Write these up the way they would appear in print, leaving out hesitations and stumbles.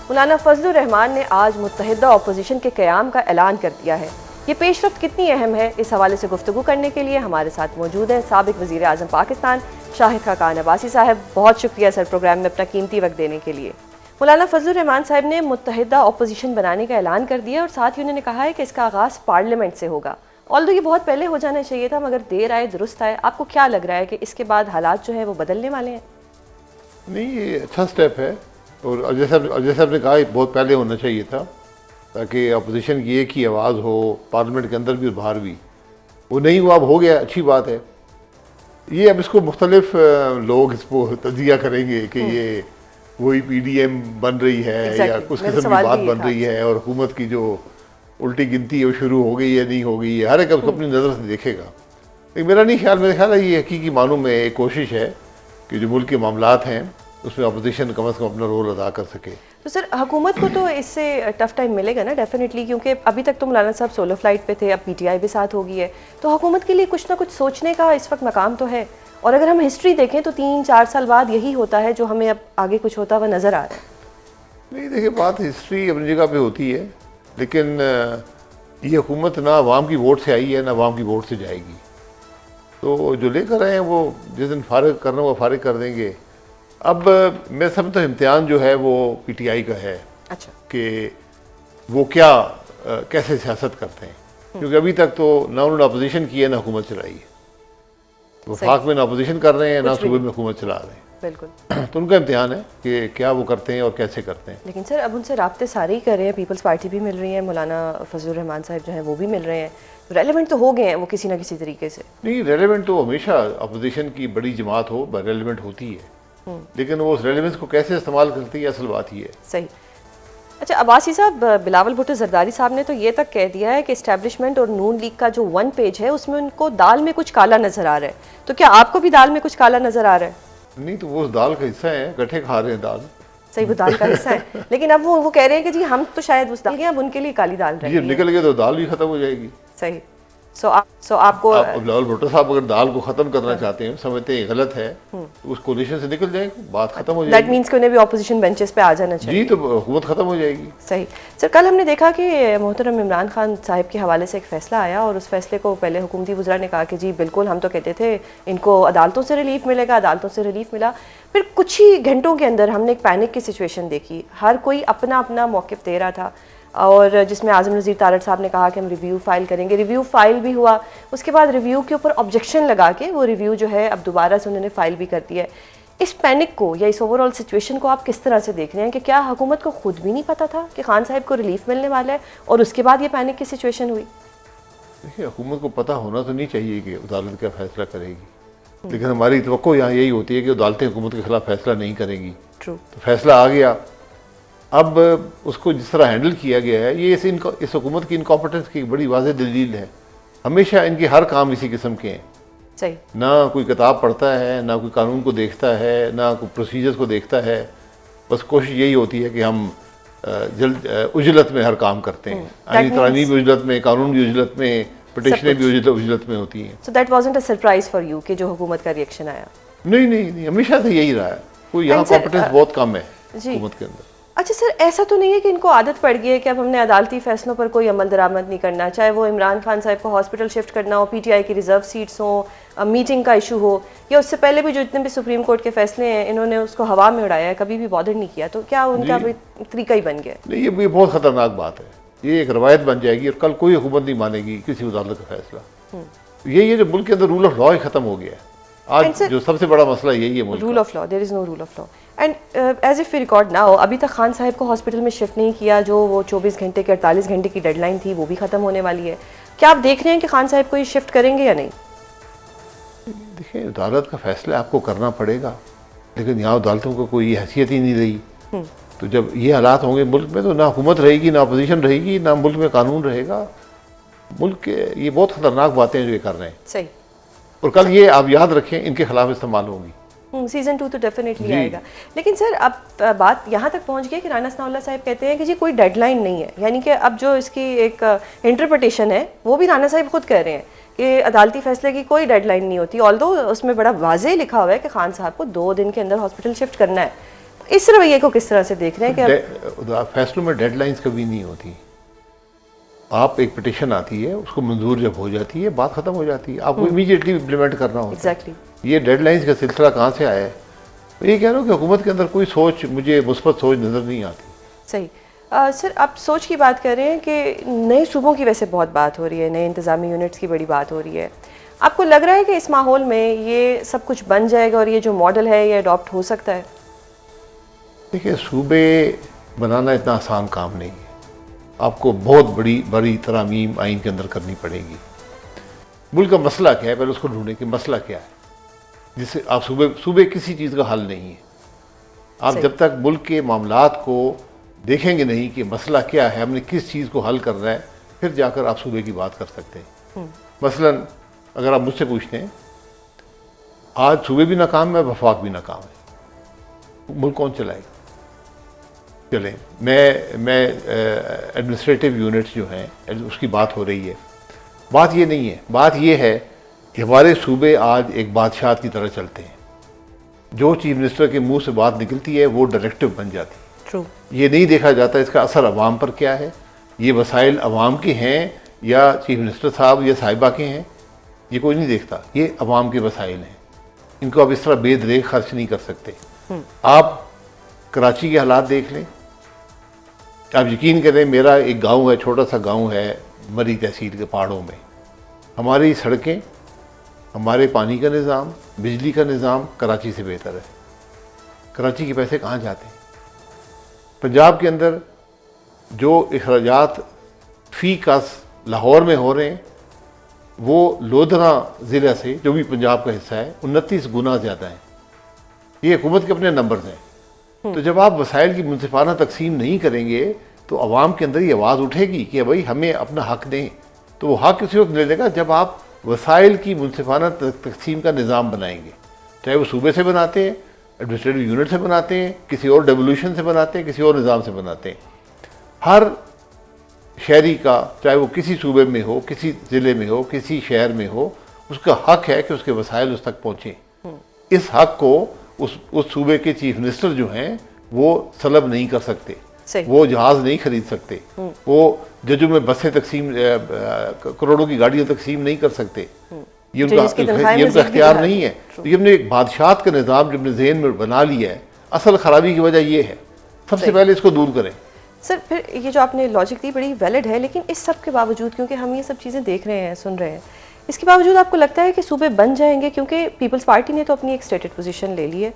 مولانا فضل الرحمان نے آج متحدہ اپوزیشن کے قیام کا اعلان کر دیا ہے۔ یہ پیش رفت کتنی اہم ہے، اس حوالے سے گفتگو کرنے کے لیے ہمارے ساتھ موجود ہیں سابق وزیر اعظم پاکستان شاہد خاقان عباسی صاحب۔ بہت شکریہ سر پروگرام میں اپنا قیمتی وقت دینے کے لیے۔ مولانا فضل الرحمان صاحب نے متحدہ اپوزیشن بنانے کا اعلان کر دیا اور ساتھ ہی انہوں نے کہا ہے کہ اس کا آغاز پارلیمنٹ سے ہوگا۔ آلدو یہ بہت پہلے ہو جانا چاہیے تھا، مگر دیر آئے درست آئے۔ آپ کو کیا لگ رہا ہے کہ اس کے بعد حالات جو ہیں وہ بدلنے والے ہیں؟ نہیں، یہ اچھا سٹیپ ہے اور جیسے آپ نے کہا بہت پہلے ہونا چاہیے تھا، تاکہ اپوزیشن کی ایک ہی آواز ہو پارلیمنٹ کے اندر بھی اور باہر بھی۔ وہ نہیں ہوا، اب ہو گیا، اچھی بات ہے۔ یہ اب اس کو مختلف لوگ اس کو تجزیہ کریں گے کہ یہ وہی پی ڈی ایم بن رہی ہے یا کچھ قسم کی بات بن رہی ہے، اور حکومت کی جو الٹی گنتی ہے وہ شروع ہو گئی ہے نہیں ہو گئی ہے، ہر ایک اپنی نظر سے دیکھے گا۔ لیکن میرے خیال ہے یہ حقیقی معنوں میں ایک کوشش ہے کہ جو ملک کے معاملات ہیں اس میں اپوزیشن کم از کم اپنا رول ادا کر سکے۔ تو سر حکومت کو تو اس سے ٹف ٹائم ملے گا نا ڈیفینیٹلی، کیونکہ ابھی تک تو مولانا صاحب سولو فلائٹ پہ تھے، اب پی ٹی آئی بھی ساتھ ہو گئی ہے، تو حکومت کے لیے کچھ نہ کچھ سوچنے کا اس وقت مقام تو ہے۔ اور اگر ہم ہسٹری دیکھیں تو 3-4 سال بعد یہی ہوتا ہے جو ہمیں اب آگے کچھ ہوتا ہوا نظر آ رہا ہے۔ نہیں دیکھیں، بات ہسٹری اپنی جگہ پہ ہوتی ہے، لیکن یہ حکومت نہ عوام کی ووٹ سے آئی ہے نہ عوام کی ووٹ سے جائے گی۔ تو جو لے کر آئے ہیں وہ جس دن فارغ کرنا وہ فارغ کر دیں گے۔ اب میں سمجھتا ہوں امتحان جو ہے وہ پی ٹی آئی کا ہے، اچھا، کہ وہ کیسے سیاست کرتے ہیں، کیونکہ ابھی تک تو نہ انہوں نے اپوزیشن کی ہے نہ حکومت چلائی ہے۔ وفاق میں نہ اپوزیشن کر رہے ہیں نہ صوبے میں حکومت چلا رہے ہیں، بالکل۔ تو ان کا امتحان ہے کہ کیا وہ کرتے ہیں اور کیسے کرتے ہیں۔ لیکن سر اب ان سے رابطے سارے ہی کر رہے ہیں، پیپلز پارٹی بھی مل رہی ہے، مولانا فضل الرحمان صاحب جو ہیں وہ بھی مل رہے ہیں، ریلیونٹ تو ہو گئے ہیں وہ کسی نہ کسی طریقے سے۔ نہیں، ریلیونٹ تو ہمیشہ اپوزیشن کی بڑی جماعت ہو ریلیونٹ ہوتی ہے، لیکن وہ اس ریلیونس کو کیسے استعمال کرتی ہے اصل بات ہی ہے۔ صحیح۔ اچھا عباسی صاحب، بلاول بھٹو زرداری صاحب نے تو یہ تک کہہ دیا ہے کہ اسٹیبلشمنٹ اور نون لیگ کا جو 1 پیج ہے اس میں ان کو دال میں کچھ کالا نظر آ رہا ہے، تو کیا آپ کو بھی دال میں کچھ کالا نظر آ رہا ہے؟ نہیں تو وہ اس دال کا حصہ ہیں، گٹھے کھا رہے ہیں دال۔ صحیح، وہ دال کا حصہ ہے، لیکن اب وہ کہہ رہے ہیں کہ جی ہم تو شاید اس دال کے، اب ان کے لیے کالی دال رہے جی نکل گئے تو دال بھی ختم ہو جائے گی۔ صحیح۔ سو آپ کو بلاول بھٹو صاحب اگر دال کو ختم کرنا چاہتے ہیں، سمجھتے ہیں غلط ہے، تو اس کولیشن سے نکل جائیں، بات ختم ہو جائے دیٹ مینس کہ انہیں بھی اپوزیشن بینچز پہ آ جانا چاہیے۔ جی، تو حکومت ختم ہو جائے گی۔ صحیح۔ سر کل ہم نے دیکھا کہ محترم عمران خان صاحب کے حوالے سے ایک فیصلہ آیا، اور اس فیصلے کو پہلے حکومتی وزراء نے کہا کہ جی بالکل ہم تو کہتے تھے ان کو عدالتوں سے ریلیف ملے گا، عدالتوں سے ریلیف ملا۔ پھر کچھ ہی گھنٹوں کے اندر ہم نے ایک پینک کی سچویشن دیکھی، ہر کوئی اپنا اپنا موقف دے رہا تھا، اور جس میں اعظم نذیر تارڑ صاحب نے کہا کہ ہم ریویو فائل کریں گے، ریویو فائل بھی ہوا، اس کے بعد ریویو کے اوپر آبجیکشن لگا کے وہ ریویو جو ہے اب دوبارہ سے انہوں نے فائل بھی کر دیا ہے۔ اس پینک کو یا اس اوور آل سچویشن کو آپ کس طرح سے دیکھ رہے ہیں کہ کیا حکومت کو خود بھی نہیں پتہ تھا کہ خان صاحب کو ریلیف ملنے والا ہے اور اس کے بعد یہ پینک کی سچویشن ہوئی؟ دیکھیے، حکومت کو پتہ ہونا تو نہیں چاہیے کہ عدالت کیا فیصلہ کرے گی، لیکن ہماری توقع یہاں یہی ہوتی ہے کہ عدالتیں حکومت کے خلاف فیصلہ نہیں کریں گی۔ ٹرو۔ تو فیصلہ آ گیا، اب اس کو جس طرح ہینڈل کیا گیا ہے، یہ اس حکومت کی انکمپٹنس کی بڑی واضح دلیل ہے۔ ہمیشہ ان کے ہر کام اسی قسم کے ہیں، صحیح، نہ کوئی کتاب پڑھتا ہے، نہ کوئی قانون کو دیکھتا ہے، نہ کوئی پروسیجرز کو دیکھتا ہے، بس کوشش یہی ہوتی ہے کہ ہم عجلت میں ہر کام کرتے ہیں، آئینی ترامیم بھی عجلت میں، قانون بھی عجلت میں، پٹیشنیں بھی عجلت میں ہوتی ہیں۔ So that wasn't a surprise for you کہ جو حکومت کا ریئیکشن آیا؟ نہیں، ہمیشہ سے یہی رہا ہے، کوئی یہاں کمپٹنس بہت کم ہے حکومت کے اندر۔ اچھا سر، ایسا تو نہیں ہے کہ ان کو عادت پڑ گئی ہے کہ اب ہم نے عدالتی فیصلوں پر کوئی عمل درآمد نہیں کرنا، چاہے وہ عمران خان صاحب کو ہاسپٹل شفٹ کرنا ہو، پی ٹی آئی کی ریزرو سیٹس ہوں، میٹنگ کا ایشو ہو، یا اس سے پہلے بھی جو جتنے بھی سپریم کورٹ کے فیصلے ہیں انہوں نے اس کو ہوا میں اڑایا ہے، کبھی بھی بادر نہیں کیا، تو کیا ان کا طریقہ ہی بن گیا؟ نہیں، یہ بہت خطرناک بات ہے، یہ ایک روایت بن جائے گی اور کل کوئی حکومت نہیں مانے گی کسی عدالت کا فیصلہ۔ یہی ہے جو ملک کے اندر رول آف لا ہی ختم ہو گیا ہے، آج جو سب سے بڑا مسئلہ یہی ہے ملک rule of law, there is no rule of law. And as if record نہ ہو، ابھی تک خان صاحب کو ہاسپٹل میں شفٹ نہیں کیا، جو وہ 24 گھنٹے کے 48 گھنٹے کی ڈیڈ لائن تھی وہ بھی ختم ہونے والی ہے، کیا آپ دیکھ رہے ہیں کہ خان صاحب کو یہ شفٹ کریں گے یا نہیں؟ دیکھیں، عدالت کا فیصلہ آپ کو کرنا پڑے گا، لیکن یہاں عدالتوں کو کوئی حیثیت ہی نہیں رہی، تو جب یہ حالات ہوں گے ملک میں تو نہ حکومت رہے گی، نہ اپوزیشن رہے گی، نہ ملک میں قانون رہے گا۔ ملک کے یہ بہت خطرناک باتیں جو یہ کر رہے ہیں، صحیح، اور کل یہ آپ یاد رکھیں ان کے خلاف استعمال ہوں گی۔ سیزن 2 تو ڈیفینیٹلی آئے گا، لیکن سر اب بات یہاں تک پہنچ گئی کہ رانا ثناء اللہ صاحب کہتے ہیں کہ جی کوئی ڈیڈ لائن نہیں ہے، یعنی کہ اب جو اس کی ایک انٹرپریٹیشن ہے وہ بھی رانا صاحب خود کہہ رہے ہیں کہ عدالتی فیصلے کی کوئی ڈیڈ لائن نہیں ہوتی، آلدو اس میں بڑا واضح لکھا ہوا ہے کہ خان صاحب کو 2 دن کے اندر ہاسپٹل شفٹ کرنا ہے۔ اس رویے کو کس طرح سے دیکھ رہے ہیں کہ فیصلوں میں ڈیڈ لائنز کبھی نہیں ہوتی. آپ ایک پٹیشن آتی ہے، اس کو منظور جب ہو جاتی ہے بات ختم ہو جاتی ہے، آپ کو امیڈیٹلی امپلیمنٹ کرنا ہوتا ہے. ایگزیکٹلی یہ ڈیڈ لائنز کا سلسلہ کہاں سے آیا ہے؟ میں یہ کہہ رہا ہوں کہ حکومت کے اندر کوئی سوچ، مجھے مثبت سوچ نظر نہیں آتی. صحیح. سر آپ سوچ کی بات کر رہے ہیں کہ نئے صوبوں کی ویسے بہت بات ہو رہی ہے، نئے انتظامی یونٹس کی بڑی بات ہو رہی ہے. آپ کو لگ رہا ہے کہ اس ماحول میں یہ سب کچھ بن جائے گا اور یہ جو ماڈل ہے یہ اڈاپٹ ہو سکتا ہے؟ دیکھیے، صوبے بنانا اتنا آسان کام نہیں ہے. آپ کو بہت بڑی ترامیم آئین کے اندر کرنی پڑے گی. ملک کا مسئلہ کیا ہے، پہلے اس کو ڈھونڈیں کہ مسئلہ کیا ہے جس سے آپ صوبے کسی چیز کا حل نہیں ہے. آپ جب تک ملک کے معاملات کو دیکھیں گے نہیں کہ مسئلہ کیا ہے، ہم نے کس چیز کو حل کرنا ہے، پھر جا کر آپ صوبے کی بات کر سکتے ہیں. مثلا اگر آپ مجھ سے پوچھتے ہیں، آج صوبے بھی ناکام ہے، وفاق بھی ناکام ہے، ملک کون چلائے گا؟ چلیں، میں ایڈمنسٹریٹو یونٹس جو ہیں اس کی بات ہو رہی ہے. بات یہ نہیں ہے، بات یہ ہے کہ ہمارے صوبے آج ایک بادشاہت کی طرح چلتے ہیں. جو چیف منسٹر کے منہ سے بات نکلتی ہے وہ ڈائریکٹو بن جاتی ہے. ٹرو. یہ نہیں دیکھا جاتا اس کا اثر عوام پر کیا ہے، یہ وسائل عوام کے ہیں یا چیف منسٹر صاحب یا صاحبہ کے ہیں، یہ کوئی نہیں دیکھتا. یہ عوام کے وسائل ہیں، ان کو آپ اس طرح بے دریغ خرچ نہیں کر سکتے. آپ کراچی کے حالات دیکھ لیں. آپ یقین کریں، میرا ایک گاؤں ہے، چھوٹا سا گاؤں ہے مری تحصیل کے پہاڑوں میں. ہماری سڑکیں، ہمارے پانی کا نظام، بجلی کا نظام کراچی سے بہتر ہے. کراچی کے پیسے کہاں جاتے ہیں؟ پنجاب کے اندر جو اخراجات فی کس لاہور میں ہو رہے ہیں وہ لودھنا ضلع سے، جو بھی پنجاب کا حصہ ہے، 29 گنا زیادہ ہیں. یہ حکومت کے اپنے نمبرز ہیں. تو جب آپ وسائل کی منصفانہ تقسیم نہیں کریں گے تو عوام کے اندر یہ آواز اٹھے گی کہ بھائی ہمیں اپنا حق دیں. تو وہ حق کسی وقت ملے گا جب آپ وسائل کی منصفانہ تقسیم کا نظام بنائیں گے، چاہے وہ صوبے سے بناتے ہیں، ایڈمنسٹریٹو یونٹ سے بناتے ہیں، کسی اور ڈیولوشن سے بناتے ہیں، کسی اور نظام سے بناتے ہیں. ہر شہری کا، چاہے وہ کسی صوبے میں ہو، کسی ضلع میں ہو، کسی شہر میں ہو، اس کا حق ہے کہ اس کے وسائل اس تک پہنچیں. اس حق کو اس صوبے کے چیف منسٹر جو ہیں وہ سلب نہیں کر سکتے. وہ جہاز نہیں خرید سکتے، وہ ججوں میں بسیں تقسیم، کروڑوں کی گاڑیاں تقسیم نہیں کر سکتے. یہ ان کا اختیار نہیں ہے. یہ ہم نے ایک بادشاہت کا نظام جو اپنے ذہن میں بنا لیا ہے. اصل خرابی کی وجہ یہ ہے. سب سے پہلے اس کو دور کریں. سر پھر یہ جو آپ نے لاجک دی بڑی ویلڈ ہے، لیکن اس سب کے باوجود، کیونکہ ہم یہ سب چیزیں دیکھ رہے ہیں، سن رہے ہیں، اس کے باوجود آپ کو لگتا ہے کہ صوبے بن جائیں گے؟ کیونکہ پیپلز پارٹی نے تو اپنی ایک اسٹیٹڈ پوزیشن لے لی ہے،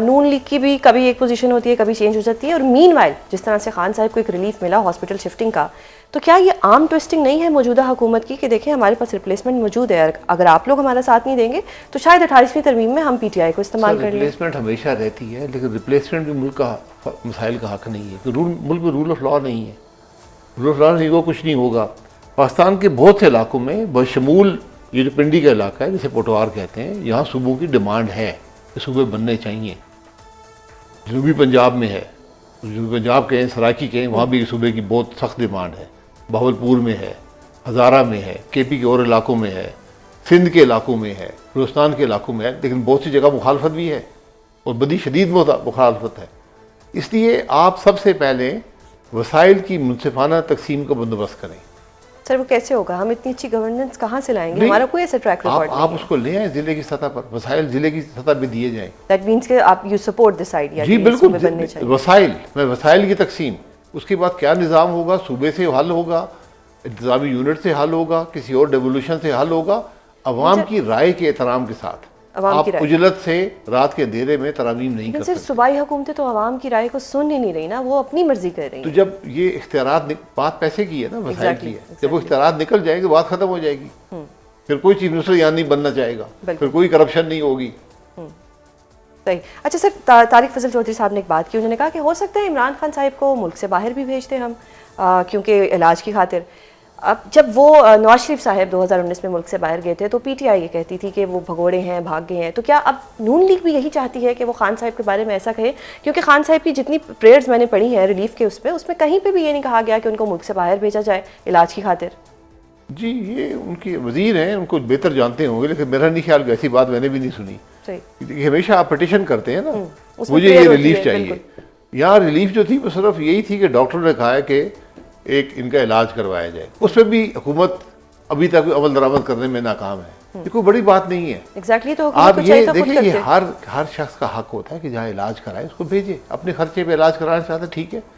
نون لیگ کی بھی کبھی ایک پوزیشن ہوتی ہے، کبھی چینج ہو جاتی ہے. اور مین وائل جس طرح سے خان صاحب کو ایک ریلیف ملا ہاسپٹل شفٹنگ کا، تو کیا یہ عام ٹوسٹنگ نہیں ہے موجودہ حکومت کی کہ دیکھیں ہمارے پاس ریپلیسمنٹ موجود ہے، اگر آپ لوگ ہمارا ساتھ نہیں دیں گے تو شاید 28ویں ترمیم میں ہم پی ٹی آئی کو استعمال کر لیں؟ ریپلیسمنٹ ہمیشہ رہتی ہے، لیکن ریپلیسمنٹ بھی ملک کا مسائل کا حق نہیں ہے. ملک میں رول آف لا نہیں ہے. رول آف لا نہیں ہوگا کچھ نہیں ہوگا. پاکستان کے بہت سے علاقوں میں بشمول یہ جو پنڈی کا علاقہ ہے جسے پوٹوار کہتے ہیں، یہاں صوبوں کی ڈیمانڈ ہے کہ صوبے بننے چاہیے. جنوبی پنجاب میں ہے، جنوبی پنجاب کہیں، سرائکی کہیں، وہاں بھی صوبے کی بہت سخت ڈیمانڈ ہے. بہاولپور میں ہے، ہزارہ میں ہے، کے پی کے اور علاقوں میں ہے، سندھ کے علاقوں میں ہے، بلوچستان کے علاقوں میں ہے. لیکن بہت سی جگہ مخالفت بھی ہے اور بڑی شدید مخالفت ہے. اس لیے آپ سب سے پہلے وسائل کی منصفانہ تقسیم کا بندوبست کریں. سر وہ کیسے ہوگا؟ ہم اتنی اچھی گورننس کہاں سے لائیں گے؟ ہمارا کوئی ایسا ٹریک ریکارڈ نہیں. آپ اس کو لے آئیں ضلع کی سطح پر، وسائل ضلع کی سطح پہ دیے جائیں. دیٹ مینس کہ آپ یو سپورٹ دس آئیڈیا. جی بالکل. وسائل کی تقسیم، اس کے بعد کیا نظام ہوگا، صوبے سے حل ہوگا، انتظامی یونٹ سے حل ہوگا، کسی اور ڈیولوشن سے حل ہوگا، عوام کی رائے کے احترام کے ساتھ. آپ اجلت سے رات کے اندھیرے میں ترامیم نہیں کر سکتے. صوبائی حکومتیں تو عوام کی رائے کو سن ہی نہیں رہی نا، وہ اپنی مرضی کر رہی ہیں. تو جب یہ اختیارات، بات پیسے کی ہے نا، وسائل کی ہے. جب وہ اختیارات نکل جائیں گے بات ختم ہو جائے گی. پھر کوئی چیف منسٹر یہاں نہیں بننا چاہے گا، پھر کوئی کرپشن نہیں ہوگی. صحیح. اچھا سر، طارق فضل چودھری صاحب نے ایک بات کی، انہوں نے کہا کہ ہو سکتا ہے عمران خان صاحب کو ملک سے باہر بھی بھیج دیں ہم، کیونکہ علاج کی خاطر. اب جب وہ نواز شریف صاحب 2019 میں ملک سے باہر گئے تھے تو پی ٹی آئی یہ کہتی تھی کہ وہ بھگوڑے ہیں، بھاگ گئے ہیں. تو کیا اب نون لیگ بھی یہی چاہتی ہے کہ وہ خان صاحب کے بارے میں ایسا کہے؟ کیونکہ خان صاحب کی جتنی پریئرز میں نے پڑھی ہیں ریلیف کے، اس میں کہیں پہ بھی یہ نہیں کہا گیا کہ ان کو ملک سے باہر بھیجا جائے علاج کی خاطر. جی یہ ان کے وزیر ہیں، ان کو بہتر جانتے ہوں گے، لیکن میرا نہیں خیال کہ ایسی بات میں نے بھی نہیں سنی. صحیح کہ ہمیشہ آپ پٹیشن کرتے ہیں نا اس میں مجھے clear یہ ہوتی ریلیف ہے، چاہیے. یہاں ریلیف جو تھی وہ صرف یہی تھی کہ ڈاکٹر نے کہا ہے کہ ایک ان کا علاج کروایا جائے. اس پہ بھی حکومت ابھی تک عمل درآمد کرنے میں ناکام ہے. یہ کوئی بڑی بات نہیں ہے. ایگزیکٹلی. تو حکومت آپ کو یہ چاہیے تھا خود دیکھیں، یہ کرتے. ہر شخص کا حق ہوتا ہے کہ جہاں علاج کرائے اس کو بھیجے. اپنے خرچے پہ علاج کرانا چاہتا ہے ٹھیک ہے.